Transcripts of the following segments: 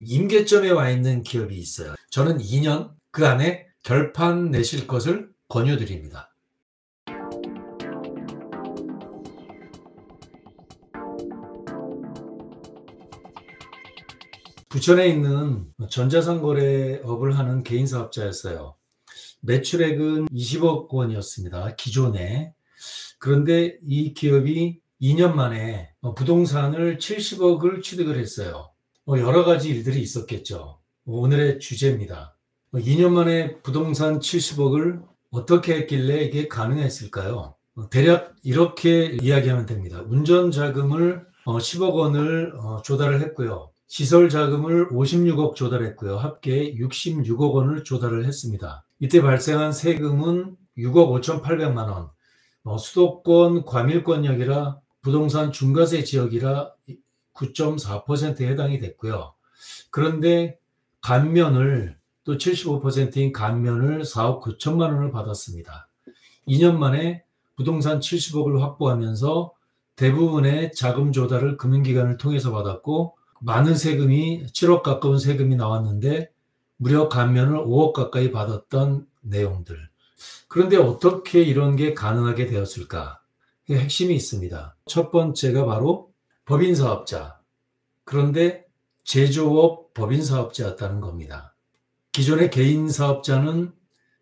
임계점에 와 있는 기업이 있어요. 저는 2년 그 안에 결판 내실 것을 권유드립니다. 부천에 있는 전자상거래업을 하는 개인 사업자였어요. 매출액은 20억 원이었습니다. 기존에. 그런데 이 기업이 2년 만에 부동산을 70억을 취득을 했어요. 여러 가지 일들이 있었겠죠. 오늘의 주제입니다. 2년 만에 부동산 70억을 어떻게 했길래 이게 가능했을까요? 대략 이렇게 이야기하면 됩니다. 운전 자금을 10억 원을 조달을 했고요. 시설 자금을 56억 조달했고요. 합계 66억 원을 조달을 했습니다. 이때 발생한 세금은 6억 5,800만 원. 수도권 과밀권역이라 부동산 중과세 지역이라 9.4%에 해당이 됐고요. 그런데 감면을 또 75%인 감면을 4억 9천만 원을 받았습니다. 2년 만에 부동산 70억을 확보하면서 대부분의 자금 조달을 금융기관을 통해서 받았고 많은 세금이 7억 가까운 세금이 나왔는데 무려 감면을 5억 가까이 받았던 내용들. 그런데 어떻게 이런 게 가능하게 되었을까? 핵심이 있습니다. 첫 번째가 바로 법인사업자. 그런데 제조업 법인사업자였다는 겁니다. 기존의 개인사업자는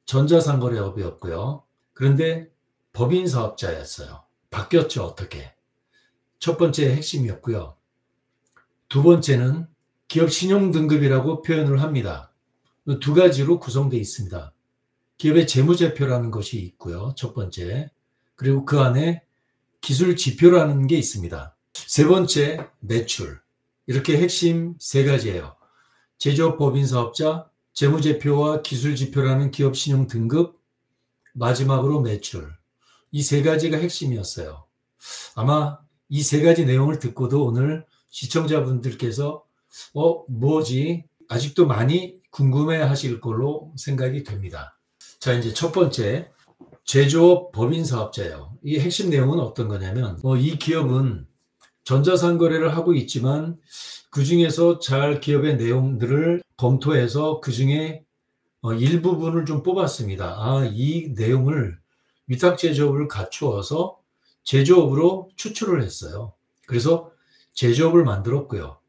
전자상거래업이었고요. 그런데 법인사업자였어요. 바뀌었죠, 어떻게? 첫 번째 핵심이었고요. 두 번째는 기업 신용등급이라고 표현을 합니다. 두 가지로 구성되어 있습니다. 기업의 재무제표라는 것이 있고요. 첫 번째. 그리고 그 안에 기술지표라는 게 있습니다. 세 번째, 매출. 이렇게 핵심 세 가지예요. 제조업 법인사업자, 재무제표와 기술지표라는 기업 신용등급, 마지막으로 매출. 이 세 가지가 핵심이었어요. 아마 이 세 가지 내용을 듣고도 오늘 시청자분들께서 뭐지? 아직도 많이 궁금해 하실 걸로 생각이 됩니다. 자, 이제 첫 번째, 제조업 법인사업자예요. 이 핵심 내용은 어떤 거냐면 이 기업은 전자상거래를 하고 있지만 그중에서 잘 기업의 내용들을 검토해서 그중에 일부분을 좀 뽑았습니다. 이 내용을 위탁제조업을 갖추어서 제조업으로 추출을 했어요. 그래서 제조업을 만들었고요.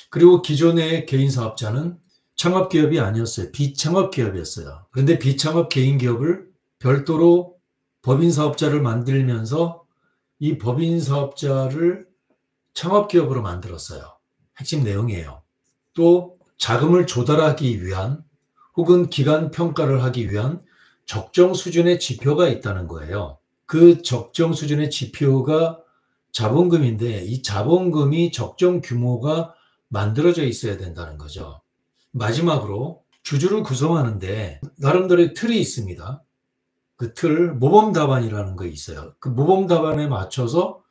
그리고 기존의 개인사업자는 창업기업이 아니었어요. 비창업기업이었어요. 그런데 비창업 개인기업을 별도로 법인사업자를 만들면서 이 법인사업자를 창업기업으로 만들었어요. 핵심 내용이에요. 또 자금을 조달하기 위한 혹은 기간 평가를 하기 위한 적정 수준의 지표가 있다는 거예요. 그 적정 수준의 지표가 자본금인데 이 자본금이 적정 규모가 만들어져 있어야 된다는 거죠. 마지막으로 주주를 구성하는데 나름대로의 틀이 있습니다. 그 틀, 모범답안이라는 거 있어요. 그 모범답안에 맞춰서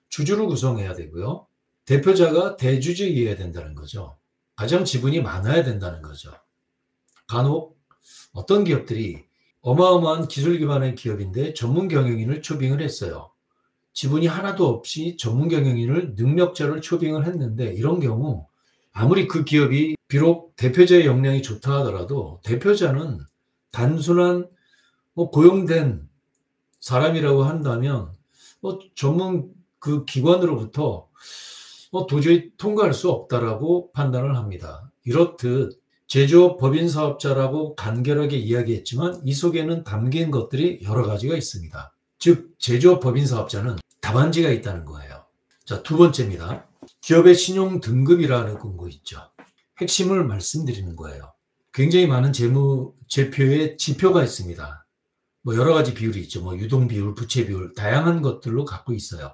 주주를 구성해야 되고요. 대표자가 대주주이어야 된다는 거죠. 가장 지분이 많아야 된다는 거죠. 간혹 어떤 기업들이 어마어마한 기술 기반의 기업인데 전문 경영인을 초빙을 했어요. 지분이 하나도 없이 전문 경영인을 능력자를 초빙을 했는데 이런 경우 아무리 그 기업이 비록 대표자의 역량이 좋다 하더라도 대표자는 단순한 고용된 사람이라고 한다면 전문 그 기관으로부터 도저히 통과할 수 없다라고 판단을 합니다. 이렇듯 제조업 법인사업자라고 간결하게 이야기했지만 이 속에는 담긴 것들이 여러 가지가 있습니다. 즉 제조업 법인사업자는 답안지가 있다는 거예요. 자, 두 번째입니다. 기업의 신용등급이라는 거 있죠. 핵심을 말씀드리는 거예요. 굉장히 많은 재무제표에 지표가 있습니다. 여러 가지 비율이 있죠. 유동비율, 부채비율, 다양한 것들로 갖고 있어요.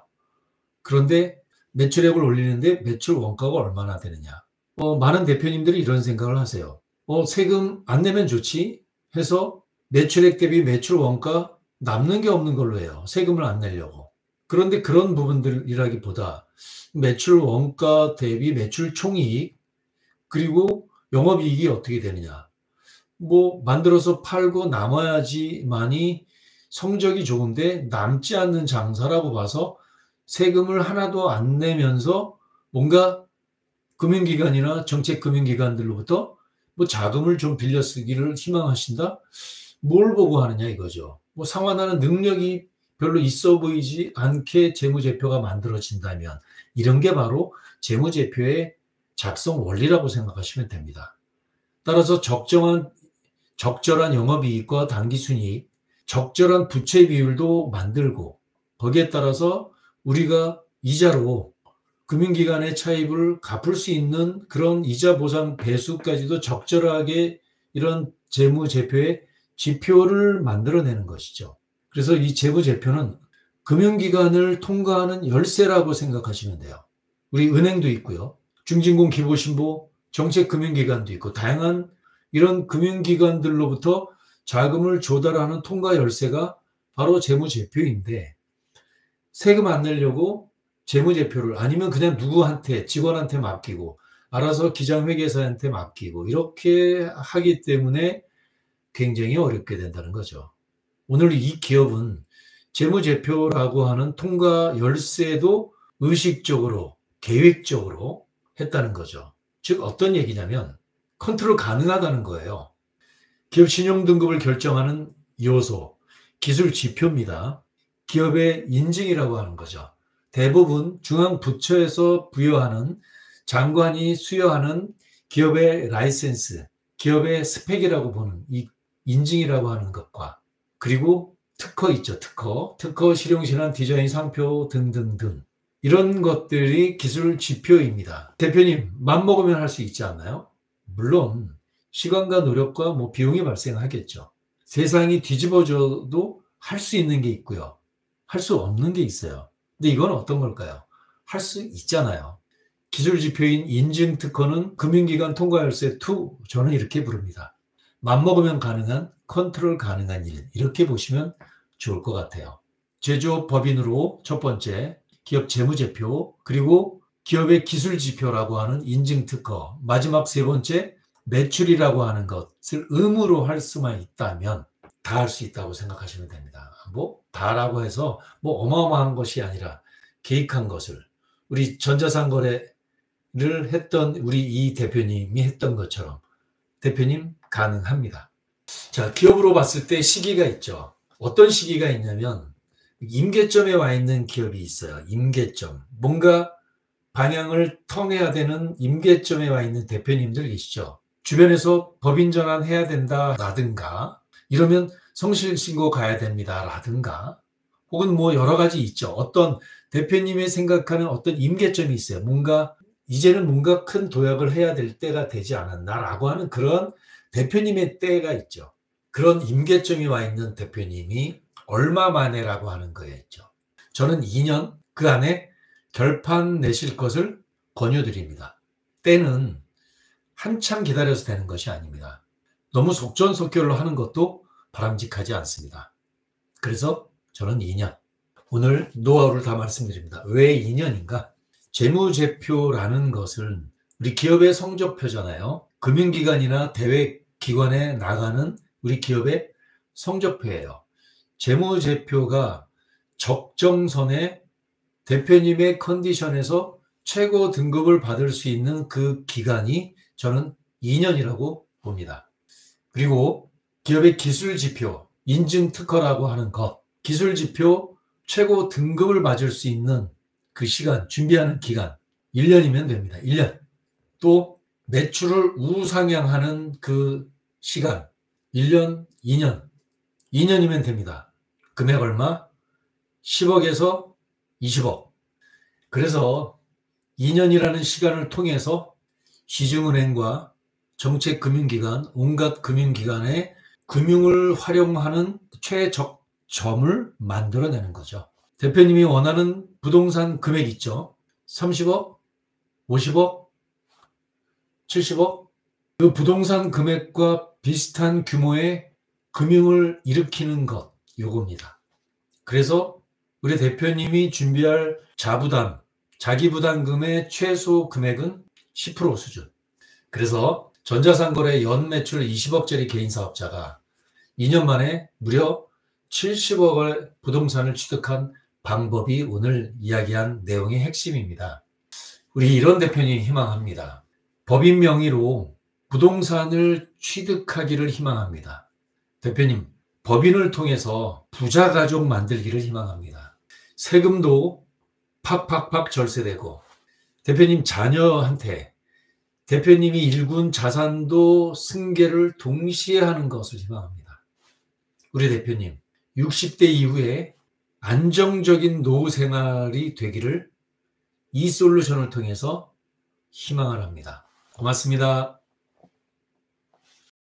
그런데 매출액을 올리는데 매출 원가가 얼마나 되느냐. 많은 대표님들이 이런 생각을 하세요. 세금 안 내면 좋지 해서 매출액 대비 매출 원가 남는 게 없는 걸로 해요. 세금을 안 내려고. 그런데 그런 부분들이라기보다 매출 원가 대비 매출 총이익 그리고 영업이익이 어떻게 되느냐. 만들어서 팔고 남아야지만이 성적이 좋은데 남지 않는 장사라고 봐서 세금을 하나도 안 내면서 뭔가 금융기관이나 정책금융기관들로부터 뭐 자금을 좀 빌려 쓰기를 희망하신다? 뭘 보고 하느냐 이거죠. 뭐 상환하는 능력이 별로 있어 보이지 않게 재무제표가 만들어진다면 이런 게 바로 재무제표의 작성 원리라고 생각하시면 됩니다. 따라서 적절한 영업이익과 당기순이익, 적절한 부채 비율도 만들고 거기에 따라서 우리가 이자로 금융기관의 차입을 갚을 수 있는 그런 이자 보상 배수까지도 적절하게 이런 재무제표의 지표를 만들어내는 것이죠. 그래서 이 재무제표는 금융기관을 통과하는 열쇠라고 생각하시면 돼요. 우리 은행도 있고요. 중진공 기보신보 정책금융기관도 있고 다양한 이런 금융기관들로부터 자금을 조달하는 통과 열쇠가 바로 재무제표인데 세금 안 내려고 재무제표를 아니면 그냥 누구한테 직원한테 맡기고 알아서 기장회계사한테 맡기고 이렇게 하기 때문에 굉장히 어렵게 된다는 거죠. 오늘 이 기업은 재무제표라고 하는 통과 열쇠도 의식적으로 계획적으로 했다는 거죠. 즉 어떤 얘기냐면 컨트롤 가능하다는 거예요. 기업 신용 등급을 결정하는 요소, 기술 지표입니다. 기업의 인증이라고 하는 거죠. 대부분 중앙부처에서 부여하는 장관이 수여하는 기업의 라이센스, 기업의 스펙이라고 보는 이 인증이라고 하는 것과 그리고 특허 있죠. 특허 실용신안 디자인 상표 등등등 이런 것들이 기술 지표입니다. 대표님 맘먹으면 할 수 있지 않나요? 물론 시간과 노력과 뭐 비용이 발생하겠죠. 세상이 뒤집어져도 할 수 있는 게 있고요. 할 수 없는 게 있어요. 근데 이건 어떤 걸까요? 할 수 있잖아요. 기술 지표인 인증 특허는 금융기관 통과 열쇠 2 저는 이렇게 부릅니다. 맘먹으면 가능한 컨트롤 가능한 일 이렇게 보시면 좋을 것 같아요. 제조업 법인으로 첫 번째 기업 재무제표 그리고 기업의 기술 지표라고 하는 인증 특허 마지막 세 번째 매출이라고 하는 것을 의무로 할 수만 있다면 다 할 수 있다고 생각하시면 됩니다. 뭐 다라고 해서 뭐 어마어마한 것이 아니라 계획한 것을 우리 전자상거래를 했던 우리 이 대표님이 했던 것처럼 대표님 가능합니다. 자, 기업으로 봤을 때 시기가 있죠. 어떤 시기가 있냐면 임계점에 와 있는 기업이 있어요. 임계점. 뭔가 방향을 턴해야 되는 임계점에 와 있는 대표님들 계시죠. 주변에서 법인 전환해야 된다라든가 이러면 성실신고 가야 됩니다라든가 혹은 뭐 여러 가지 있죠. 어떤 대표님이 생각하는 어떤 임계점이 있어요. 이제는 뭔가 큰 도약을 해야 될 때가 되지 않았나라고 하는 그런 대표님의 때가 있죠. 그런 임계점이 와 있는 대표님이 얼마 만에라고 하는 거였죠. 저는 2년 그 안에 결판 내실 것을 권유드립니다. 때는 한참 기다려서 되는 것이 아닙니다. 너무 속전속결로 하는 것도 바람직하지 않습니다. 그래서 저는 2년. 오늘 노하우를 다 말씀드립니다. 왜 2년인가? 재무제표라는 것은 우리 기업의 성적표잖아요. 금융기관이나 대외기관에 나가는 우리 기업의 성적표예요. 재무제표가 적정선에 대표님의 컨디션에서 최고 등급을 받을 수 있는 그 기간이 저는 2년이라고 봅니다. 그리고 기업의 기술지표, 인증특허라고 하는 것, 기술지표 최고 등급을 맞을 수 있는 그 시간, 준비하는 기간 1년이면 됩니다. 1년. 또 매출을 우상향하는 그 시간 1년, 2년. 2년이면 됩니다. 금액 얼마? 10억에서 20억. 그래서 2년이라는 시간을 통해서 시중은행과 정책금융기관, 온갖 금융기관의 금융을 활용하는 최적점을 만들어내는 거죠. 대표님이 원하는 부동산 금액 있죠. 30억, 50억, 70억. 그 부동산 금액과 비슷한 규모의 금융을 일으키는 것, 요겁니다. 그래서 우리 대표님이 준비할 자부담, 자기부담금의 최소 금액은 10% 수준. 그래서 전자상거래 연매출 20억짜리 개인사업자가 2년 만에 무려 70억의 부동산을 취득한 방법이 오늘 이야기한 내용의 핵심입니다. 우리 이런 대표님 희망합니다. 법인 명의로 부동산을 취득하기를 희망합니다. 대표님, 법인을 통해서 부자 가족 만들기를 희망합니다. 세금도 팍팍팍 절세되고 대표님 자녀한테 대표님이 일군 자산도 승계를 동시에 하는 것을 희망합니다. 우리 대표님 60대 이후에 안정적인 노후 생활이 되기를 이 솔루션을 통해서 희망을 합니다. 고맙습니다.